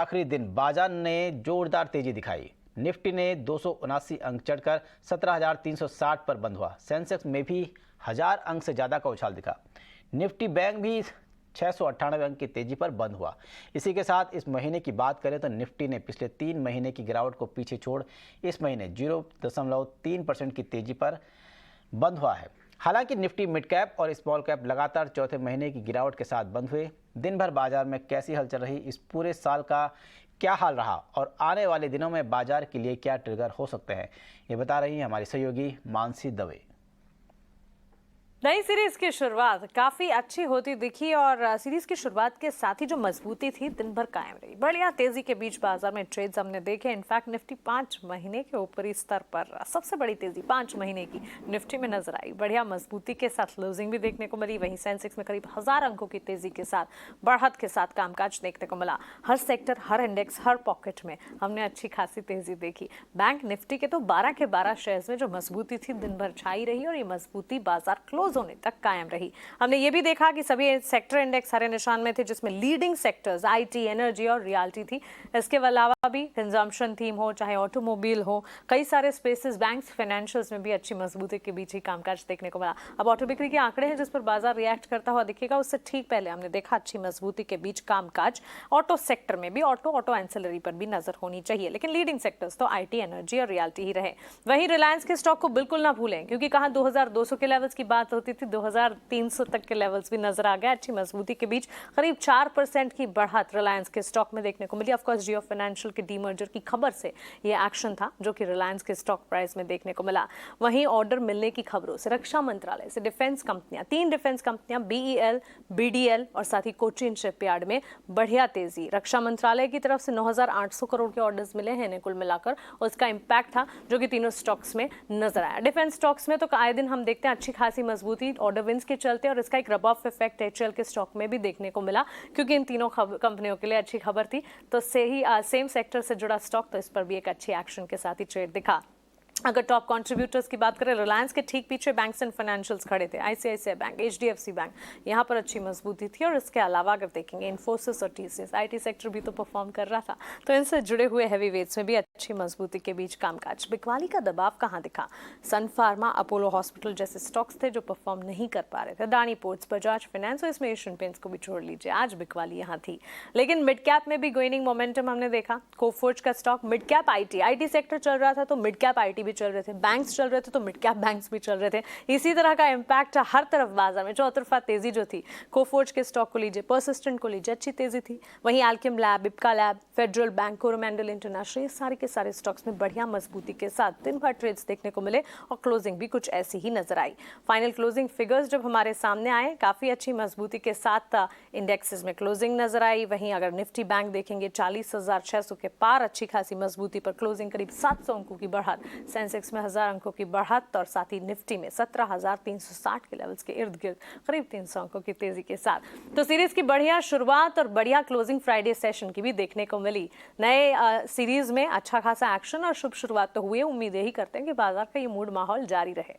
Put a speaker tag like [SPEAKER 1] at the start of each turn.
[SPEAKER 1] आखिरी दिन बाजार ने जोरदार तेजी दिखाई। निफ्टी ने 279 अंक चढ़कर 17,360 पर बंद हुआ। सेंसेक्स में भी 1000 अंक से ज्यादा का उछाल दिखा। निफ्टी बैंक भी 698 अंक की तेजी पर बंद हुआ। इसी के साथ इस महीने की बात करें तो निफ्टी ने पिछले 3 महीने की गिरावट को पीछे छोड़ इस महीने 0.3% की तेजी पर बंद हुआ है। हालांकि निफ्टी मिड कैप और स्मॉल कैप लगातार चौथे महीने की गिरावट के साथ बंद हुए। दिन भर बाजार में कैसी हलचल रही, इस पूरे साल का क्या हाल रहा और आने वाले दिनों में बाजार के लिए क्या ट्रिगर हो सकते हैं, ये बता रही है हमारी सहयोगी मानसी दवे।
[SPEAKER 2] नई सीरीज की शुरुआत काफी अच्छी होती दिखी और सीरीज की शुरुआत के साथ ही जो मजबूती थी दिन भर कायम रही। बढ़िया तेजी के बीच बाजार में ट्रेड्स हमने देखे। इनफैक्ट निफ्टी 5 महीने के ऊपरी स्तर पर सबसे बड़ी तेजी 5 महीने की निफ्टी में नजर आई। बढ़िया मजबूती के साथ क्लोजिंग भी देखने को मिली। वहीं सेंसेक्स में करीब 1000 अंकों की तेजी के साथ बढ़त के साथ कामकाज देखने को मिला। हर सेक्टर, हर इंडेक्स, हर पॉकेट में हमने अच्छी खासी तेजी देखी। बैंक निफ्टी के तो 12 के 12 शेयर्स में जो मजबूती थी दिन भर छाई रही और ये मजबूती बाजार क्लोज होने तक कायम रही। हमने ये भी देखा कि सभी सेक्टर इंडेक्स हरे निशान में थे, जिसमें लीडिंग सेक्टर्स आईटी, एनर्जी और रियल्टी थी। इसके अलावा भी कंजम्पशन थीम हो, चाहे ऑटोमोबाइल हो, कई सारे स्पेसेस, बैंक्स, फाइनेंशियल्स में भी अच्छी मजबूती के बीच ही कामकाज देखने को मिला। अब ऑटो बिक्री के आंकड़े हैं जिस पर बाजार रिएक्ट करता हुआ दिखेगा। उससे ठीक पहले हमने देखा अच्छी मजबूती के बीच कामकाज ऑटो सेक्टर में भी, ऑटो एंसिलरी पर भी नजर होनी चाहिए। लेकिन लीडिंग सेक्टर्स तो आईटी, एनर्जी और रियल्टी ही रहे। वहीं रिलायंस के स्टॉक को बिल्कुल ना भूलें, क्योंकि कहां 2200 के लेवल्स की बात होती थी, 2300 तक के लेवल्स भी नजर आ गए। अच्छी मजबूती के बीच करीब 4% की बढ़त रिलायंस के स्टॉक में देखने को मिली। ऑफ कोर्स जियो फाइनेंशियल के डीमर्जर की खबर से यह एक्शन था जो कि रिलायंस के स्टॉक प्राइस में देखने को मिला। वहीं ऑर्डर मिलने की खबरों से रक्षा मंत्रालय से डिफेंस कंपनियां, 3 डिफेंस कंपनियां बीईएल, बीडीएल और साथ ही कोचिन शिपयार्ड में बढ़िया तेजी। रक्षा मंत्रालय की तरफ से 9800 करोड़ के ऑर्डर्स मिले हैं इन्हें कुल मिलाकर, और उसका इंपैक्ट था जो कि तीनों स्टॉक्स में नजर आया। डिफेंस स्टॉक्स में तो आए दिन हम देखते हैं अच्छी खासी मजबूती ऑर्डर विंस के चलते, और इसका एक रब ऑफ इफेक्ट एचएल के स्टॉक में भी देखने को मिला, क्योंकि इन तीनों कंपनियों के लिए अच्छी खबर थी। तो सेम सेक्टर से जुड़ा स्टॉक, तो इस पर भी एक अच्छी एक्शन के साथ ही ट्रेड दिखा। अगर टॉप कंट्रीब्यूटर्स की बात करें, रिलायंस के ठीक पीछे बैंक्स एंड फाइनेंशियल्स खड़े थे। आईसीआईसीआई बैंक, एचडीएफसी बैंक, यहाँ पर अच्छी मजबूती थी। और इसके अलावा अगर देखेंगे इन्फोसिस और टीसीएस, आईटी सेक्टर भी तो परफॉर्म कर रहा था, तो इनसे जुड़े हुए हैवी वेट्स में भी अच्छी मजबूती के बीच कामकाज। बिकवाली का दबाव कहाँ दिखा? सन फार्मा, अपोलो हॉस्पिटल जैसे स्टॉक्स थे जो परफॉर्म नहीं कर पा रहे थे। अडानी पोर्ट्स, बजाज फाइनेंस और इसमें एशियन पेंट्स को भी छोड़ लीजिए, आज बिकवाली यहाँ थी। लेकिन मिड कैप में भी गेनिंग मोमेंटम हमने देखा। कोफोर्ज का stock, mid cap IT sector चल रहा था तो मिड कैप आईटी भी चल रहे थे, बैंक्स चल रहे थे तो मिड कैप बैंक्स भी चल रहे थे। इसी तरह का इंपैक्ट हर तरफ बाजार में, चौतरफा तेजी जो थी। कोफोर्ज के स्टॉक को लीजिए, परसिस्टेंट को लीजिए, अच्छी तेजी थी। वहीं Alkem lab, Ipca lab, federal bank, Coromandel international, ये सारे के सारे स्टॉक्स में बढ़िया मजबूती के साथ दिन भर ट्रेड्स देखने को मिले और क्लोजिंग भी कुछ ऐसी ही नजर आई। फाइनल क्लोजिंग फिगर्स जब हमारे सामने आए, काफी अच्छी मजबूती के साथ इंडेक्सेस में क्लोजिंग नजर आई। वहीं अगर निफ्टी बैंक देखेंगे 40,600 के पार अच्छी खासी मजबूती पर क्लोजिंग, करीब 700 अंकों की बढ़त। सेंसेक्स में 1000 अंकों की बढ़त और साथ ही निफ्टी में 17,360 के लेवल्स के इर्द गिर्द करीब 300 अंकों की तेजी के साथ। तो सीरीज की बढ़िया शुरुआत और बढ़िया क्लोजिंग फ्राइडे सेशन की भी देखने को मिली। नए सीरीज में अच्छा खासा एक्शन और शुभ शुरुआत तो हुई। उम्मीद यही करते हैं कि बाजार का ये मूड माहौल जारी रहे।